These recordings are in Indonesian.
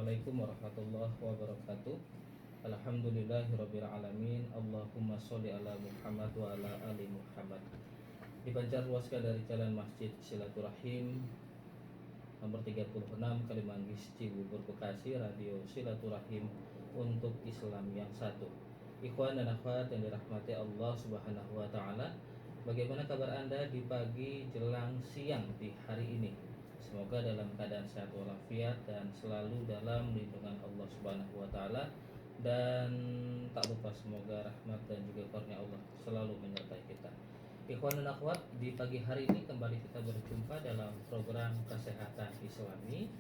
Assalamualaikum warahmatullahi wabarakatuh. Alhamdulillahirabbil alamin. Allahumma sholli ala Muhammad wa ala ali Muhammad. Dipancarluaskan dari Jalan Masjid Silaturahim nomor 36 Kalimanggis Cibubur Bekasi, Radio Silaturahim untuk Islam yang satu. Ikhwan dan akhwat yang dirahmati Allah Subhanahu wa taala, bagaimana kabar Anda di pagi jelang siang di hari ini? Semoga dalam keadaan sehat walafiat dan selalu dalam lindungan Allah Subhanahu wa taala, dan tak lupa semoga rahmat dan juga karunia Allah selalu menyertai kita. Ikhwan dan akhwat, di pagi hari ini kembali kita berjumpa dalam program Kesehatan Islami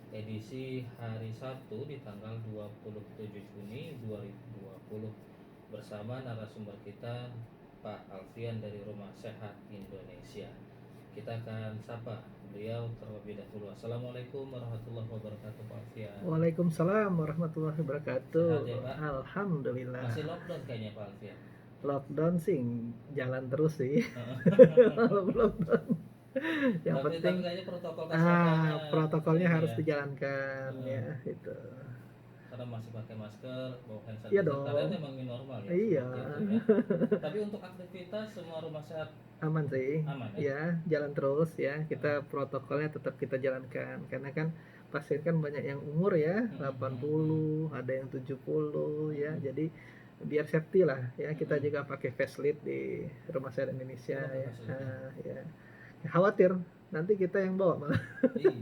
edisi hari Sabtu di tanggal 27 Juni 2020 bersama narasumber kita Pak Alfian dari Rumah Sehat Indonesia. Kita akan sapa beliau terlebih dahulu. Assalamualaikum warahmatullahi wabarakatuh, Pak Alfian. Waalaikumsalam warahmatullahi wabarakatuh. Sehat ya, Pak? Alhamdulillah. Masih lockdown kayaknya, Pak Alfian. Lockdown sih jalan terus sih. Lockdown. Yang tapi penting kayaknya protokolnya ini harus ya, dijalankan ya itu. karena masih pakai masker, bawa hand sanitizer. Iya dong. Karena memang new normal ya. Iya. seperti itu, ya. Tapi untuk aktivitas semua rumah sehat Aman sih. aman ya. Ya, jalan terus ya. Kita protokolnya tetap kita jalankan karena kan pasien kan banyak yang umur ya, 80, ada yang 70 ya. Jadi biar safety lah ya, kita juga pakai facelift di Rumah Sehat Indonesia Oh, ya. facelift. Ya. Khawatir nanti kita yang bawa malah. Iya.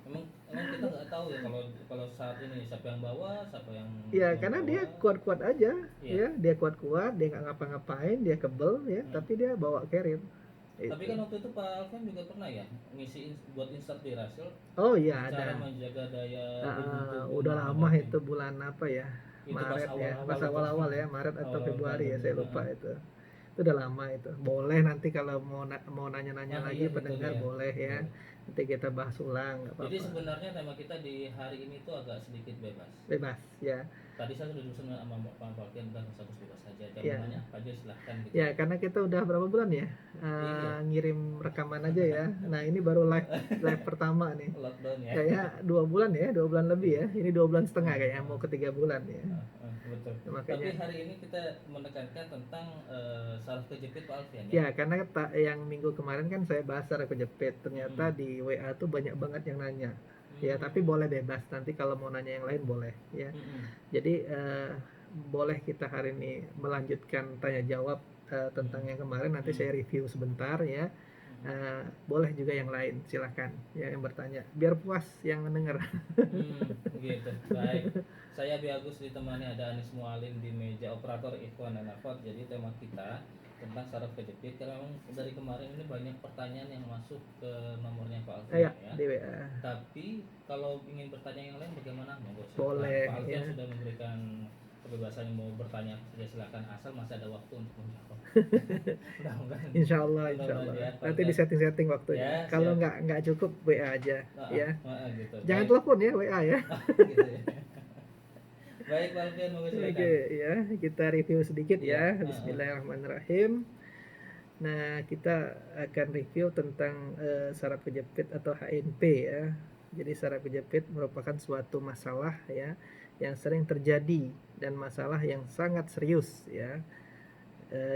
Emang kita nggak tahu ya kalau saat ini siapa yang bawa, siapa yang Ya karena bawa. dia kuat-kuat aja Iya. ya, dia kuat-kuat, dia nggak ngapa-ngapain, dia kebel ya, tapi dia bawa carrier. Tapi Itu. kan waktu itu Pak Alfian juga pernah ya ngisi buat insert di Rasil Oh iya cara ada. menjaga daya imun tubuh. Udah lama itu bulan apa ya? Itu Maret pas ya, awal-awal pas itu. awal-awal ya, Maret atau Awal-awal Februari ya, pandemi. saya lupa itu. Itu udah lama itu. Boleh nanti kalau mau nanya-nanya Oh, lagi iya, pendengar betul ya. boleh ya. Nanti kita bahas ulang, nggak Jadi apa-apa. sebenarnya tema kita di hari ini tuh agak sedikit bebas. Bebas ya. Tadi saya sudah disusun sama Pak Alfian, udah nggak usah bebas saja. Iya. Temanya apa aja silahkan gitu. Ya karena kita udah berapa bulan ya Iya. ngirim rekaman aja ya. Nah ini baru live pertama nih. Lockdown ya. Kayak 2 bulan ya, 2 bulan lebih ya. Ini 2 bulan setengah kayaknya, mau ke 3 bulan ya. Betul. Makanya. Tapi hari ini kita menekankan tentang saraf kejepit Pak Alfian ya. Ya, karena yang minggu kemarin kan saya bahas saraf kejepit. Ternyata di WA tuh banyak banget yang nanya. Ya, tapi boleh bebas. Nanti kalau mau nanya yang lain boleh ya. Jadi boleh kita hari ini melanjutkan tanya jawab tentang yang kemarin. Nanti saya review sebentar ya. Boleh juga yang lain, silakan ya yang bertanya. Biar puas yang mendengar. Gitu. Baik. Saya Agus ditemani ada Anis Mualim di meja operator Ikhwan dan Akhwat. Jadi tema kita tentang saraf kejepit, karena memang dari kemarin ini banyak pertanyaan yang masuk ke nomornya Pak Alfian ya. Di WA. Tapi kalau ingin bertanya yang lain bagaimana? Monggo silakan. Boleh, Pak Alfian ya. sudah memberikan kebebasan yang mau bertanya saja, silakan, asal masih ada waktu untuk menjawab. Insya Allah. Nanti di setting waktunya. Ya, kalau nggak cukup WA aja ya. Gitu. Jangan telepon ya, WA ya. Gitu ya. Baik Pak Alfian, monggo silakan. Oke ya, kita review sedikit ya. Iya. Bismillahirrahmanirrahim. Nah, kita akan review tentang saraf kejepit atau HNP ya. Jadi saraf kejepit merupakan suatu masalah ya yang sering terjadi dan masalah yang sangat serius ya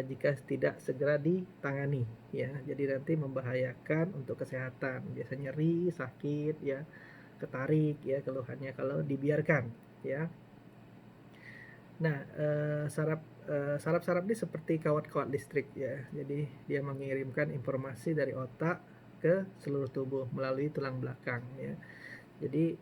jika tidak segera ditangani ya. Jadi nanti membahayakan untuk kesehatan. Biasa nyeri, sakit ya, ketarik ya keluhannya kalau dibiarkan ya. Nah, saraf-saraf ini seperti kawat-kawat listrik ya. Jadi dia mengirimkan informasi dari otak ke seluruh tubuh melalui tulang belakang ya. Jadi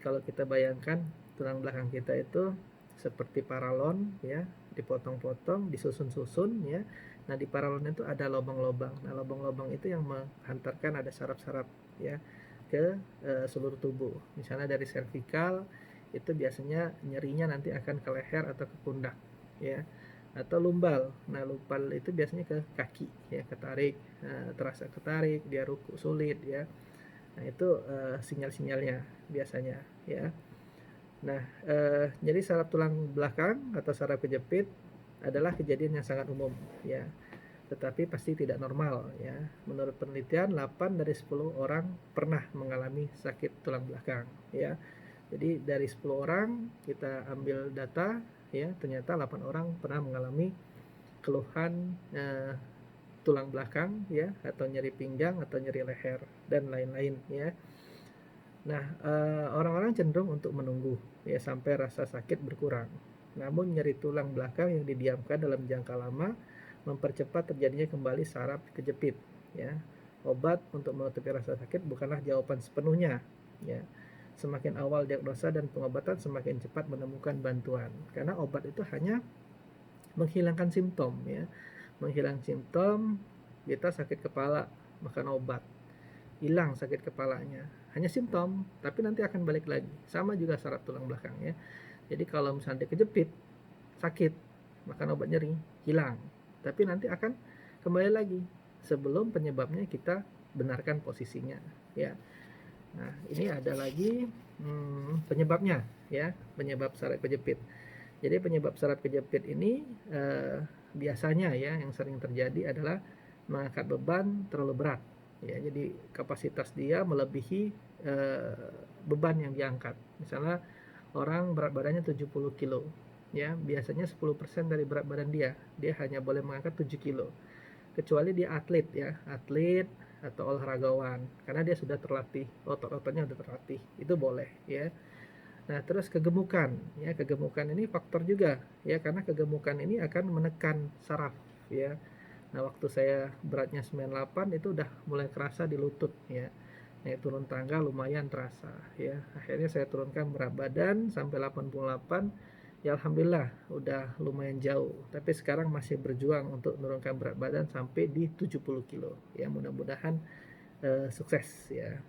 kalau kita bayangkan tulang belakang kita itu seperti paralon ya, dipotong-potong, disusun-susun ya. Nah, di paralon itu ada lubang-lubang. Nah, lubang-lubang itu yang menghantarkan ada saraf-saraf ya ke seluruh tubuh. Misalnya dari servikal itu biasanya nyerinya nanti akan ke leher atau ke pundak ya, atau lumbal. Nah, lumbal itu biasanya ke kaki ya, ketarik, terasa ketarik, dia ruku sulit ya. Nah, itu sinyal-sinyalnya biasanya ya. Nah, jadi saraf tulang belakang atau saraf kejepit adalah kejadian yang sangat umum ya, tetapi pasti tidak normal ya. Menurut penelitian 8 dari 10 orang pernah mengalami sakit tulang belakang ya. Jadi dari 10 orang kita ambil data ya, ternyata 8 orang pernah mengalami keluhan tulang belakang ya, atau nyeri pinggang atau nyeri leher dan lain-lain ya. Nah, orang-orang cenderung untuk menunggu ya sampai rasa sakit berkurang. Namun nyeri tulang belakang yang didiamkan dalam jangka lama mempercepat terjadinya kembali saraf kejepit ya. Obat untuk menutupi rasa sakit bukanlah jawaban sepenuhnya ya. Semakin awal diagnosa dan pengobatan semakin cepat menemukan bantuan. Karena obat itu hanya menghilangkan simptom ya. Menghilangkan simptom, kita sakit kepala makan obat, hilang sakit kepalanya, hanya simptom, tapi nanti akan balik lagi. Sama juga saraf tulang belakang ya. Jadi kalau misalnya dia kejepit, sakit, makan obat nyeri, hilang, tapi nanti akan kembali lagi sebelum penyebabnya kita benarkan posisinya ya. Nah, ini ada lagi penyebabnya ya, penyebab saraf kejepit. Jadi penyebab saraf kejepit ini biasanya ya yang sering terjadi adalah mengangkat beban terlalu berat ya. Jadi kapasitas dia melebihi beban yang diangkat. Misalnya orang berat badannya 70 kilo ya, biasanya 10% dari berat badan dia hanya boleh mengangkat 7 kilo. Kecuali dia atlet ya, atlet atau olahragawan, karena dia sudah terlatih, otot-ototnya sudah terlatih, itu boleh ya. Nah, terus kegemukan ya, kegemukan ini faktor juga ya, karena kegemukan ini akan menekan saraf ya. Nah, waktu saya beratnya 98 itu udah mulai kerasa di lutut ya. Naik turun tangga lumayan terasa ya. Akhirnya saya turunkan berat badan sampai 88. Ya alhamdulillah udah lumayan jauh. Tapi sekarang masih berjuang untuk menurunkan berat badan sampai di 70 kilo. Ya mudah-mudahan sukses ya.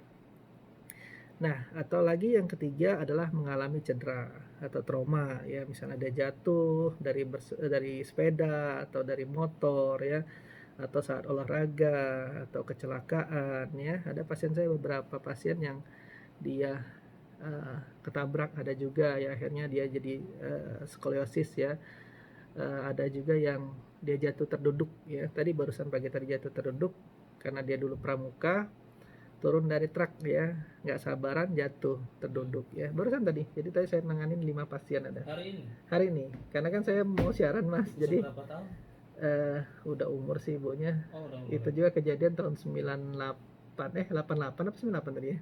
Nah, atau lagi yang ketiga adalah mengalami cedera atau trauma ya, misalnya dia jatuh dari sepeda atau dari motor ya, atau saat olahraga atau kecelakaan ya. Ada pasien saya, beberapa pasien yang dia ketabrak, ada juga ya akhirnya dia jadi skoliosis ya. Ada juga yang dia jatuh terduduk ya. Tadi barusan pagi tadi jatuh terduduk karena dia dulu pramuka, turun dari truk ya, nggak sabaran jatuh terduduk ya, barusan tadi. Jadi tadi saya nanganin 5 pasien ada hari ini karena kan saya mau siaran Mas. Jadi berapa tahun? Udah umur sih ibunya. Udah umur. Itu juga kejadian tahun 88 apa 98 tadi ya.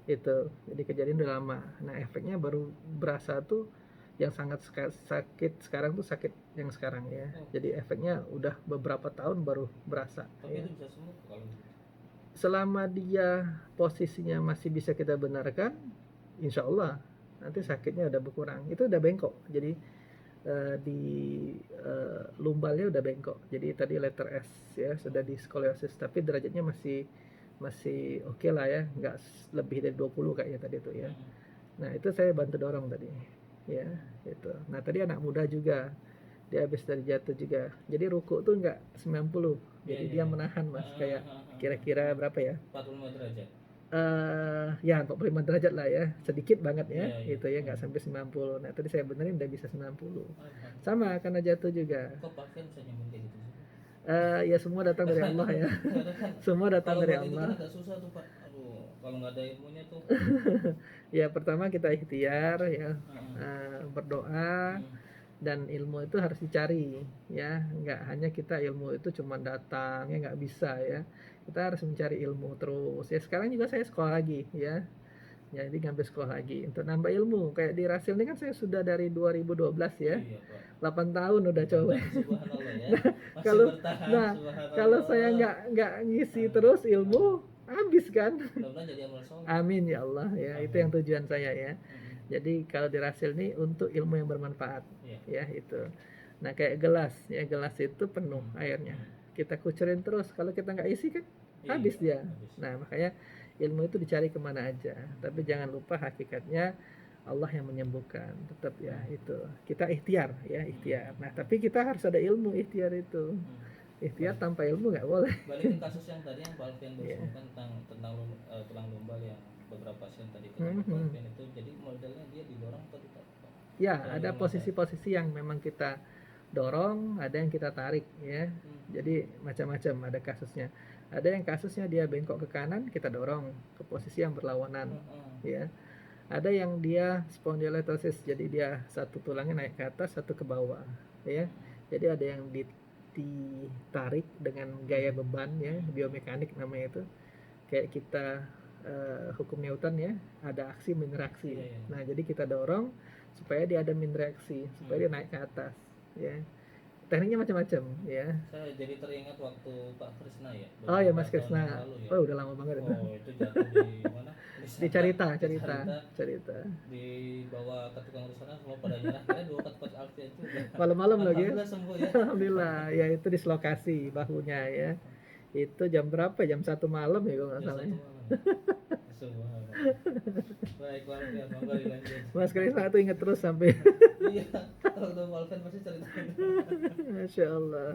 Itu jadi kejadian udah lama. Nah efeknya baru berasa tuh yang sangat sakit sekarang tuh, sakit yang sekarang ya. Jadi efeknya udah beberapa tahun baru berasa. Tapi ya. itu bisa sembuh kalau gitu? Selama dia posisinya masih bisa kita benarkan, insya Allah nanti sakitnya udah berkurang. Itu udah bengkok, jadi di lumbalnya udah bengkok. Jadi tadi letter S ya, sudah di skoliosis, tapi derajatnya masih oke lah ya, nggak lebih dari 20 kayaknya tadi itu ya. Nah itu saya bantu dorong tadi ya itu. Nah tadi anak muda juga, dia habis dari jatuh juga, jadi ruku tuh nggak 90, jadi dia menahan Mas, kayak kira-kira berapa ya, 45 derajat ya 45 derajat lah ya, sedikit banget ya. Itu ya, nggak sampai 90. Nah tadi saya benerin udah bisa 90 sama karena jatuh juga. Kok pasien bisa nyambung kayak gitu sih? Ya semua datang dari Allah ya. Semua datang dari Allah. Agak susah tuh Pak, aduh kalau nggak ada ilmunya tuh. Ya pertama kita ikhtiar ya, berdoa, dan ilmu itu harus dicari ya, nggak hanya kita ilmu itu cuma datang ya, nggak bisa ya. Kita harus mencari ilmu terus ya. Sekarang juga saya sekolah lagi ya, jadi ngambil sekolah lagi untuk nambah ilmu. Kayak di Rasil ini kan saya sudah dari 2012 ya. Iya, Pak. 8 tahun udah coba. Subhanallah ya. Kalau saya nggak ngisi terus ilmu, habis kan. Mudah-mudahan jadi amal soleh. Amin ya Allah ya. Itu yang tujuan saya ya. Jadi kalau di Rasil ini untuk ilmu yang bermanfaat ya itu. Nah kayak gelas ya, gelas itu penuh airnya, kita kucurin terus, kalau kita nggak isi kan habis dia. Nah makanya ilmu itu dicari kemana aja, tapi jangan lupa hakikatnya Allah yang menyembuhkan tetap ya. Itu kita ikhtiar ya, ikhtiar. Nah tapi kita harus ada ilmu ikhtiar itu. Ikhtiar tanpa ilmu nggak boleh. Balikin kasus yang tadi yang Pak Alfian bersebutkan tentang tulang lumbal yang beberapa pasien tadi Pak Alfian itu, jadi modelnya dia didorong atau ditarik? Ya ada posisi-posisi yang memang kita dorong, ada yang kita tarik ya. Jadi macam-macam ada kasusnya. Ada yang kasusnya dia bengkok ke kanan, kita dorong ke posisi yang berlawanan ya. Ada yang dia spondylolisis, jadi dia satu tulangnya naik ke atas, satu ke bawah, ya. Jadi ada yang ditarik dengan gaya beban ya, biomekanik namanya itu. Kayak kita hukum Newton ya, ada aksi min reaksi. Iya, iya. Nah, jadi kita dorong supaya dia ada min reaksi, supaya dia naik ke atas, ya. Tekniknya macam-macam, ya. Saya jadi teringat waktu Pak Krisna ya, Oh ya, beberapa Mas tahun yang Krisna. lalu ya. Oh, udah lama banget itu. Oh, itu jatuh di mana? Di Sanggar, cerita. dibawa ke tukang urus sana, semua pada nyerah. Kira diobat Coach Alfian juga. Malam-malam lagi ya. Alhamdulillah sembuh ya. Alhamdulillah, ya itu dislokasi bahunya ya. Itu jam berapa? Jam 1 malam ya kalau nggak Jam salah 1 ya. malam. Subhanallah. Baik Pak Alfian, monggo dilanjut. Mas Krisna tuh inget terus sampai Iya, kalau udah Pak Alfian pasti ceritain. Masya Allah.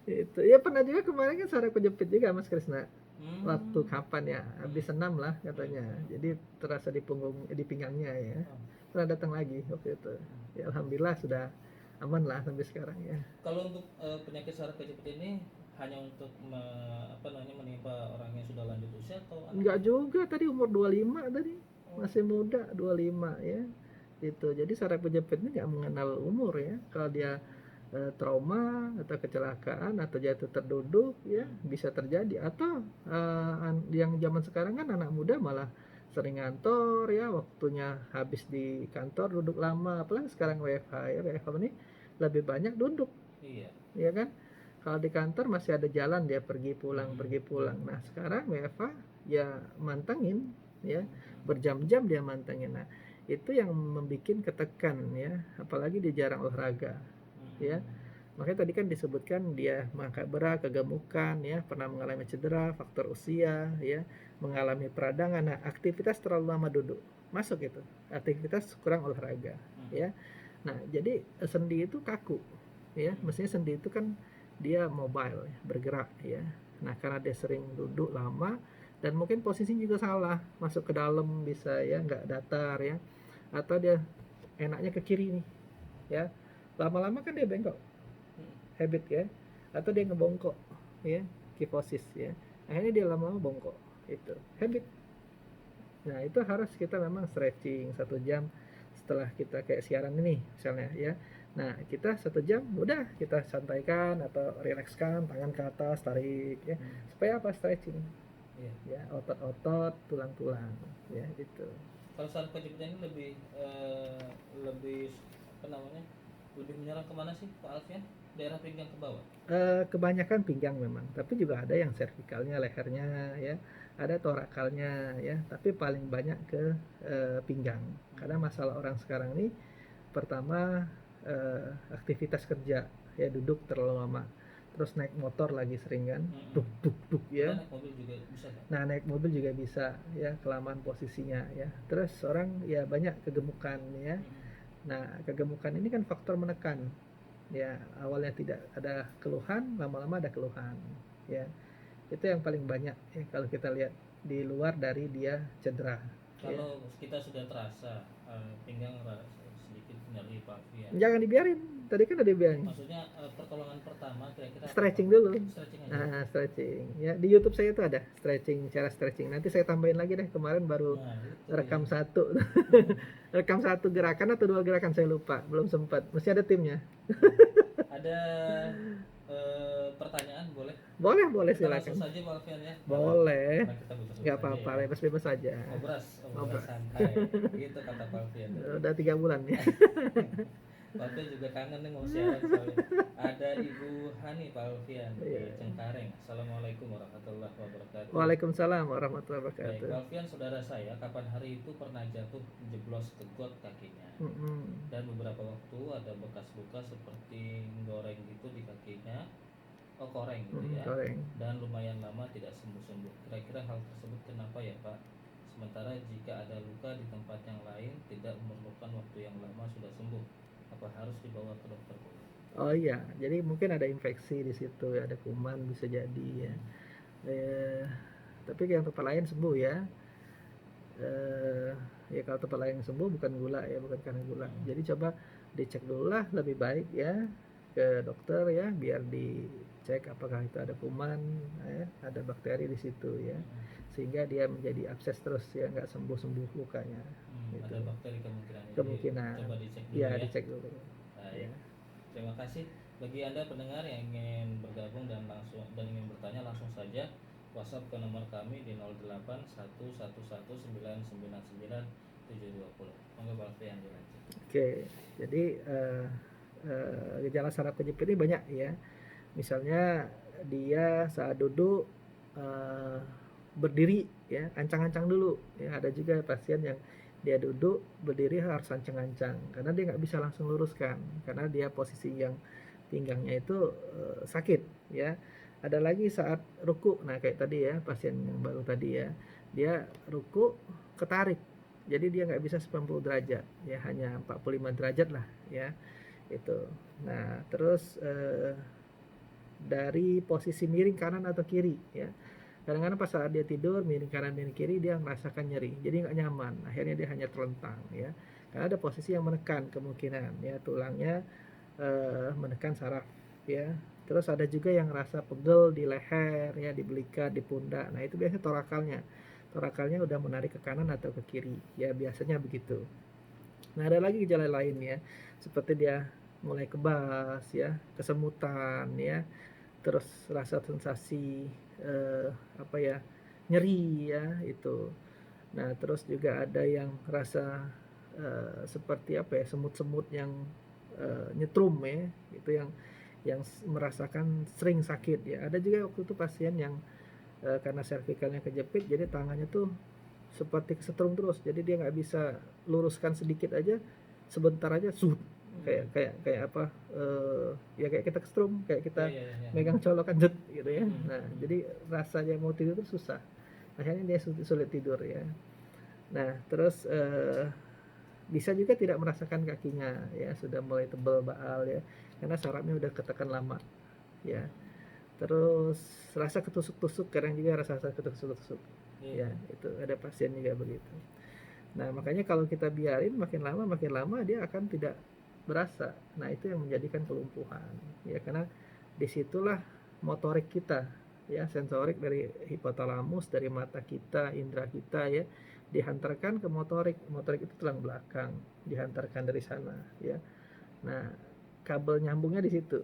Itu ya pernah juga kemarin kan saraf kejepit juga Mas Krisna. Waktu kapan ya? Habis senam lah katanya. Jadi terasa di punggung, di pinggangnya ya. Pernah datang lagi waktu itu. Ya alhamdulillah sudah aman lah sampai sekarang ya. Kalau untuk penyakit saraf kejepit ini hanya untuk menimpa orang yang sudah lanjut usia atau anak? Enggak juga, tadi umur 25 tadi. Masih muda 25 ya. Itu. Jadi saraf kejepit ini nggak mengenal umur ya. Kalau dia trauma atau kecelakaan atau jatuh terduduk ya bisa terjadi, atau yang zaman sekarang kan anak muda malah sering ngantor ya, waktunya habis di kantor duduk lama, apalagi sekarang WFH ya, WFH ini lebih banyak duduk. Iya. Ya kan, kalau di kantor masih ada jalan dia pergi pulang. Nah sekarang WFH ya mantengin ya, berjam-jam dia mantengin. Nah itu yang membuat ketekan ya, apalagi dia jarang olahraga ya. Makanya tadi kan disebutkan dia mengangkat berat, kegemukan ya, pernah mengalami cedera, faktor usia ya, mengalami peradangan. Nah, aktivitas terlalu lama duduk masuk itu, aktivitas kurang olahraga ya. Nah, jadi sendi itu kaku ya, mestinya sendi itu kan dia mobile ya, bergerak ya. Nah, karena dia sering duduk lama dan mungkin posisinya juga salah, masuk ke dalam bisa ya, nggak datar ya, atau dia enaknya ke kiri nih ya, lama-lama kan dia bengkok, habit ya, atau dia ngebongkok ya, kifosis ya, akhirnya dia lama-lama bongkok, itu habit. Nah itu harus kita memang stretching 1 jam setelah kita kayak siaran ini misalnya ya. Nah kita 1 jam udah kita santaikan atau rilekskan, tangan ke atas tarik ya, supaya apa, stretching ya, otot-otot, tulang-tulang ya gitu. Kalau saraf kejepit ini lebih lebih menyerang kemana sih Pak Alfian? Daerah pinggang ke bawah? Kebanyakan pinggang memang, tapi juga ada yang servikalnya, lehernya ya, ada torakalnya ya, tapi paling banyak ke pinggang. Karena masalah orang sekarang ini pertama aktivitas kerja ya, duduk terlalu lama, terus naik motor lagi sering kan, duk ya. Naik mobil juga bisa kan? Nah naik mobil juga bisa ya, kelamaan posisinya ya. Terus orang ya banyak kegemukan ya. Nah kegemukan ini kan faktor menekan ya, awalnya tidak ada keluhan, lama-lama ada keluhan ya. Itu yang paling banyak ya, kalau kita lihat di luar dari dia cedera. Kalau kita sudah terasa pinggang sedikit nyeri Pak Alfian, Jangan dibiarin, tadi kan udah dibiarin. maksudnya pertolongan pertama kira-kira Stretching dulu. Stretching aja. Nah, stretching. Ya, di YouTube saya itu ada cara stretching. Nanti saya tambahin lagi deh, kemarin baru rekam satu. Rekam 1 gerakan atau 2 gerakan saya lupa, belum sempat. Mesti ada timnya. Ada pertanyaan boleh? Boleh Kita silakan. langsung saja Pak Alfian ya. Boleh. Kita Nggak apa-apa, ya. bebas saja. Obras santai. Gitu kata Pak Alfian. Udah 3 bulan ya. Pak Alfian juga kangen nih mau siaran soalnya. Ada Ibu Hani Pak Alfian di Cengkareng. Assalamualaikum warahmatullahi wabarakatuh. Waalaikumsalam warahmatullahi Baik, wabarakatuh. Pak Alfian, saudara saya kapan hari itu pernah jatuh jeblos ke got kakinya. Dan beberapa waktu ada bekas luka seperti goreng gitu di kakinya. Koreng gitu ya. Dan lumayan lama tidak sembuh-sembuh. Kira-kira hal tersebut kenapa ya Pak? Sementara jika ada luka di tempat yang lain tidak memerlukan waktu yang lama sudah sembuh. Apa harus dibawa ke dokter? Oh iya, jadi mungkin ada infeksi di situ, ada kuman bisa jadi ya. Tapi yang tempat lain sembuh ya. Ya kalau tempat lain sembuh bukan gula ya, bukan karena gula. Jadi coba dicek dulu lah, lebih baik ya ke dokter ya, biar dicek apakah itu ada kuman ya, ada bakteri di situ ya. sehingga dia menjadi abses terus ya, nggak sembuh lukanya. Gitu. Ada bakteri kemungkinan. Kemungkinan. Coba dicek dulu Ya, ya. dicek dulu. Baik. Ya. Terima kasih. Bagi Anda pendengar yang ingin bergabung dan ingin bertanya, langsung saja WhatsApp ke nomor kami di 08111999 720. Monggo Pak Alfian dilanjut. Oke, jadi gejala saraf kejepit ini banyak ya. Misalnya dia saat duduk berdiri ya, ancang-ancang dulu ya. Ada juga pasien yang dia duduk berdiri harus ancang-ancang karena dia nggak bisa langsung luruskan karena dia posisi yang pinggangnya itu sakit ya. Ada lagi saat ruku, nah kayak tadi ya, pasien yang baru tadi ya, dia ruku ketarik, jadi dia nggak bisa 90 derajat ya, hanya 45 derajat lah ya itu. Nah terus dari posisi miring kanan atau kiri ya, kadang-kadang pas saat dia tidur miring kanan miring kiri dia merasakan nyeri, jadi nggak nyaman, akhirnya dia hanya terlentang ya, karena ada posisi yang menekan kemungkinan ya, tulangnya menekan saraf ya. Terus ada juga yang rasa pegel di leher ya, di belikat, di pundak. Nah itu biasanya torakalnya udah menarik ke kanan atau ke kiri ya, biasanya begitu. Nah ada lagi gejala lain ya, seperti dia mulai kebas ya, kesemutan ya, terus rasa sensasi apa ya, nyeri ya itu. Nah terus juga ada yang rasa seperti apa ya, semut-semut yang nyetrum ya, itu yang merasakan sering sakit ya. Ada juga waktu itu pasien yang karena servikalnya kejepit, jadi tangannya tuh seperti kesetrum terus, jadi dia nggak bisa luruskan sedikit aja, sebentar aja kayak apa ya, kayak kita kesetrum, kayak kita megang colokan jet gitu ya. Nah jadi rasanya mau tidur tuh susah, akhirnya dia sulit tidur ya. Nah terus bisa juga tidak merasakan kakinya ya, sudah mulai tebal baal ya, karena sarafnya udah ketekan lama ya. Terus rasa ketusuk-tusuk, kadang juga rasa ketusuk-tusuk ya, itu ada pasien juga begitu. Nah makanya kalau kita biarin makin lama dia akan tidak berasa. Nah itu yang menjadikan kelumpuhan ya, karena disitulah motorik kita ya, sensorik dari hipotalamus, dari mata kita, indera kita ya, dihantarkan ke motorik itu tulang belakang, dihantarkan dari sana ya. Nah kabel nyambungnya di situ.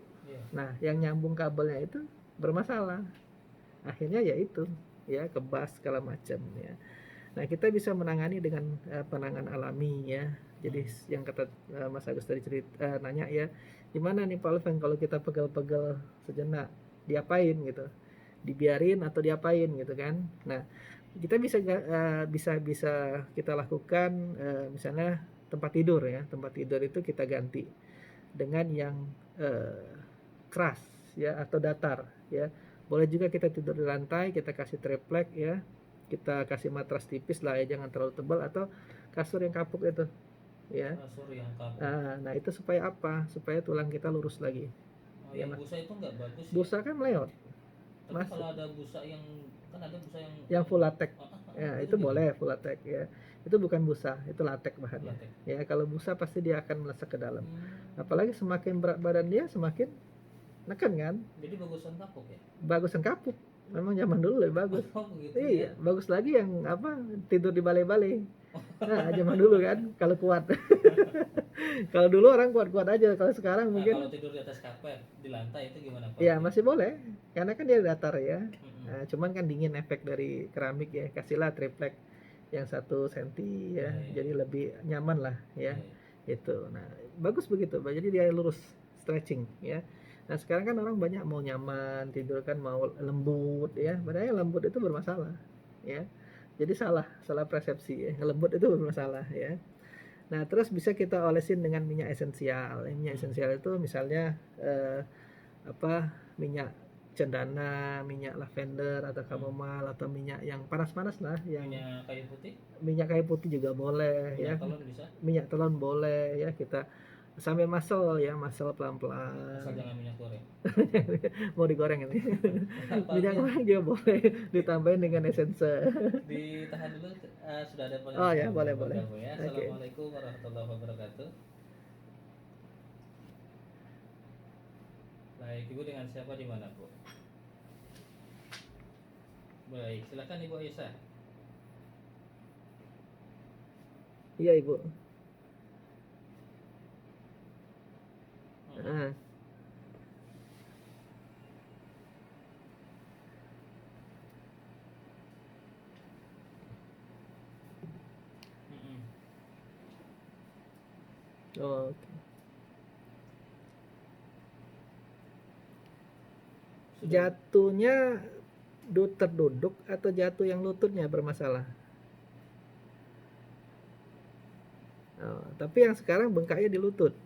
Nah yang nyambung kabelnya itu bermasalah, akhirnya ya itu ya, kebas segala macam ya. Nah kita bisa menangani dengan penanganan alami ya. Jadi yang kata Mas Agus tadi nanya ya, gimana nih Pak Alvan kalau kita pegel-pegel sejenak, diapain gitu, dibiarin atau diapain gitu kan. Nah kita bisa kita lakukan misalnya tempat tidur itu kita ganti dengan yang keras ya, atau datar ya. Boleh juga kita tidur di lantai, kita kasih triplek ya, kita kasih matras tipis lah ya, jangan terlalu tebal, atau kasur yang kapuk itu ya. Kasur yang kapuk. Nah itu supaya apa? Supaya tulang kita lurus lagi. Yang busa itu nggak bagus ya? Busa kan meleot. Tapi kalau ada busa yang full latex ya, itu gitu. Boleh full latex ya. Itu bukan busa, itu latex bahannya. Ya kalau busa pasti dia akan melesak ke dalam. Apalagi semakin berat badan dia semakin neken kan. Jadi bagusan kapuk ya? Bagusan kapuk. Memang zaman dulu lebih bagus. Gitu iya, ya? Bagus lagi yang apa, tidur di balai-balai. Nah, zaman dulu kan kalau kuat. Kalau dulu orang kuat-kuat aja, kalau sekarang mungkin kalau tidur di atas karpet, di lantai itu gimana Pak? Ya, masih boleh. Karena kan dia datar ya. Nah, cuman kan dingin efek dari keramik ya. Kasihlah triplek yang 1 cm ya. Jadi lebih nyaman lah ya. Itu. Nah, bagus begitu, jadi dia lurus, stretching ya. Nah sekarang kan orang banyak mau nyaman tidur, kan mau lembut ya, padahal lembut itu bermasalah ya. Jadi salah persepsi ya, lembut itu bermasalah ya. Nah terus bisa kita olesin dengan minyak esensial. Minyak esensial itu misalnya minyak cendana, minyak lavender atau chamomile, atau minyak yang panas-panas lah, yang minyak kayu putih. Minyak kayu putih juga boleh ya. Telon bisa? Minyak telon boleh ya, kita sambil masel pelan-pelan. Asal jangan minyak goreng. Mau digoreng ini. Minyak goreng juga boleh, ditambahin dengan esense. Ditahan dulu, sudah ada penelpon. Oh ya, boleh. Ya. Assalamualaikum warahmatullahi wabarakatuh. Baik, Ibu dengan siapa di mana, Bu? Baik, silakan Ibu Aisyah. Iya Ibu. Mm-mm. Ah, Mm-mm. oke. Sudah. Jatuhnya terduduk atau jatuh yang lututnya bermasalah? Oh, tapi yang sekarang bengkaknya di lutut.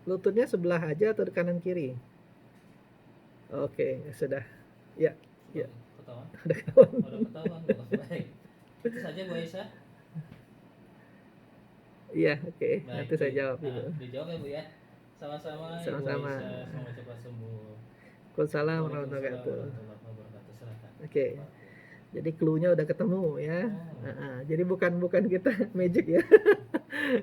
Lututnya sebelah aja atau di kanan kiri? Oke, sudah. Ya, Sudah ya, ketahuan. udah kawan. Oh, udah ketahuan. Baik. Itu saja Bu Aisyah. Iya, oke. Baik, Nanti saya jawab Ibu. dijawab ya Bu ya. Sama-sama Ibu Sama-sama. Aisyah, semoga cepat sembuh. Waalaikumsalam warahmatullahi Waalaikumsalam wabarakatuh. warahmatullahi wabarakatuh. Silakan. Oke. Pak Alfian. Jadi clue-nya udah ketemu ya. Oh. Jadi bukan bukan kita magic ya.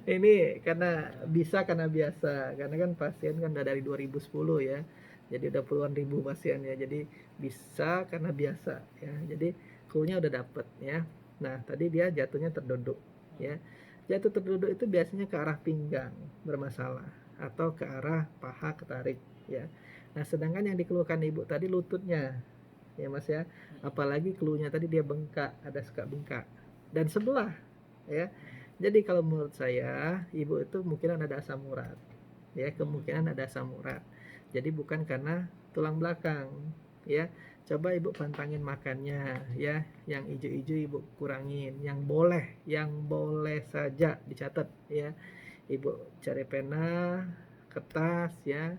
Ini karena bisa karena biasa. Karena kan pasien kan udah dari 2010 ya. Jadi udah puluhan ribu pasien ya. Jadi bisa karena biasa ya. Jadi clue-nya udah dapet ya. Nah, tadi dia jatuhnya terduduk ya. Jatuh terduduk itu biasanya ke arah pinggang bermasalah atau ke arah paha ketarik ya. Nah, sedangkan yang dikeluhkan Ibu tadi lututnya ya Mas ya. Apalagi clue-nya tadi dia bengkak, ada suka bengkak dan sebelah ya. Jadi kalau menurut saya Ibu itu mungkin ada asam urat ya, kemungkinan ada asam urat. Jadi bukan karena tulang belakang ya. Coba Ibu pantangin makannya ya, yang ijo-ijo Ibu kurangin, yang boleh saja dicatat ya. Ibu cari pena, kertas ya,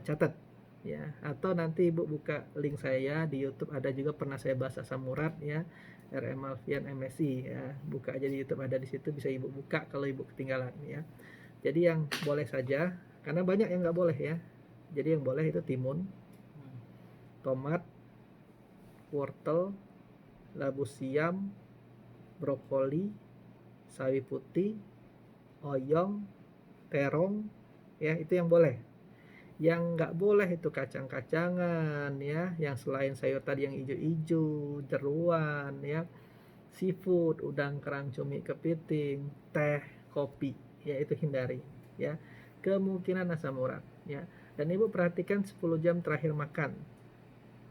catat ya, atau nanti Ibu buka link saya di YouTube, ada juga pernah saya bahas asam urat ya, RM Alfian MSI ya, buka aja di YouTube, ada di situ, bisa Ibu buka kalau Ibu ketinggalan ya. Jadi yang boleh saja, karena banyak yang nggak boleh ya. Jadi yang boleh itu timun, tomat, wortel, labu siam, brokoli, sawi putih, oyong, terong ya, itu yang boleh. Yang nggak boleh itu kacang-kacangan ya, yang selain sayur tadi yang ijo-ijo, jeruan ya, seafood, udang, kerang, cumi, kepiting, teh, kopi ya, itu hindari ya. Kemungkinan asam urat ya. Dan Ibu perhatikan 10 jam terakhir makan.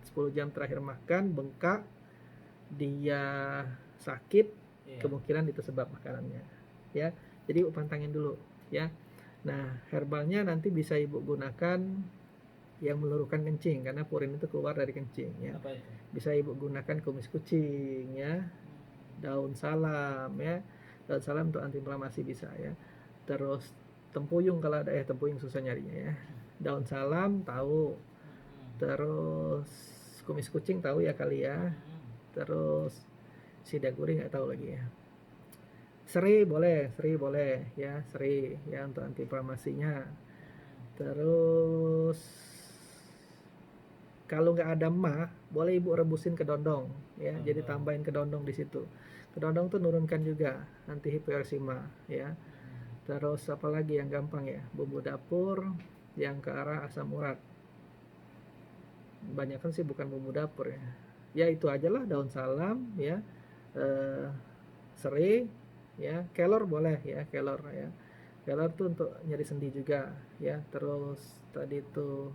10 jam terakhir makan bengkak, dia sakit, kemungkinan itu sebab makanannya ya. Jadi Ibu pantangin dulu ya. Nah, herbalnya nanti bisa Ibu gunakan yang meluruhkan kencing, karena purin itu keluar dari kencing ya. Apa itu? Bisa Ibu gunakan kumis kucing ya, daun salam ya. Daun salam untuk antiinflamasi bisa ya. Terus tempuyung, kalau ada tempuyung susah nyarinya ya. Daun salam tahu. Terus kumis kucing tahu ya kali ya. Terus sidaguri nggak tahu lagi ya. Seri boleh ya, seri ya untuk antiinflamasinya. Terus kalau nggak ada mah, boleh Ibu rebusin kedondong ya. Jadi tambahin kedondong di situ. Kedondong tuh nurunkan juga anti hiperosima ya. Terus apa lagi yang gampang ya? Bumbu dapur yang ke arah asam urat. Banyak kan sih bukan bumbu dapur ya. Ya itu aja lah, daun salam ya. Serai ya, kelor boleh ya, kelor ya. Kelor tuh untuk nyeri sendi juga ya. Terus tadi tuh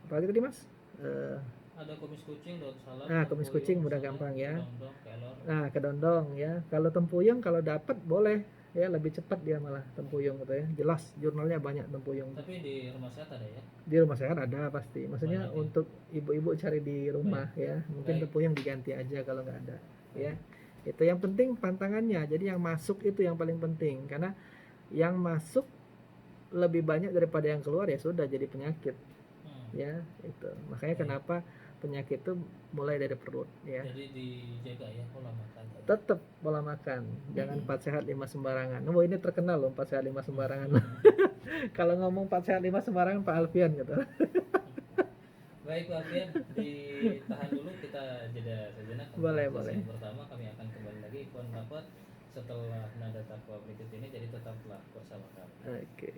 apa lagi tadi Mas? Ada kumis kucing, daun salam, Kumis kucing mudah misalnya, gampang ya. kedondong, kelor. Kedondong ya. Kalau tempuyung kalau dapat boleh ya, lebih cepat dia malah tempuyung gitu ya. Jelas jurnalnya banyak tempuyung. Tapi di rumah sehat ada ya? Di rumah sehat ada pasti. Maksudnya Banyak ya? untuk ibu-ibu cari di rumah ya. Mungkin Baik. tempuyung diganti aja kalau nggak ada ya. Itu yang penting pantangannya. Jadi yang masuk itu yang paling penting, karena yang masuk lebih banyak daripada yang keluar ya sudah jadi penyakit ya. Itu makanya Baik. kenapa penyakit itu mulai dari perut ya. Jadi dijaga ya pola makan. Tetap pola makan, jangan 4 sehat 5 sembarangan. Oh ini terkenal loh 4 sehat 5 sembarangan. Kalau ngomong 4 sehat 5 sembarangan Pak Alfian gitu. Baik Pak Alfian, ditahan dulu, kita jeda sejenak. Boleh. Yang pertama kami akan kembali lagi Ikhwan Dapat setelah nada takwa berikut ini, jadi tetaplah bersama kami. Oke.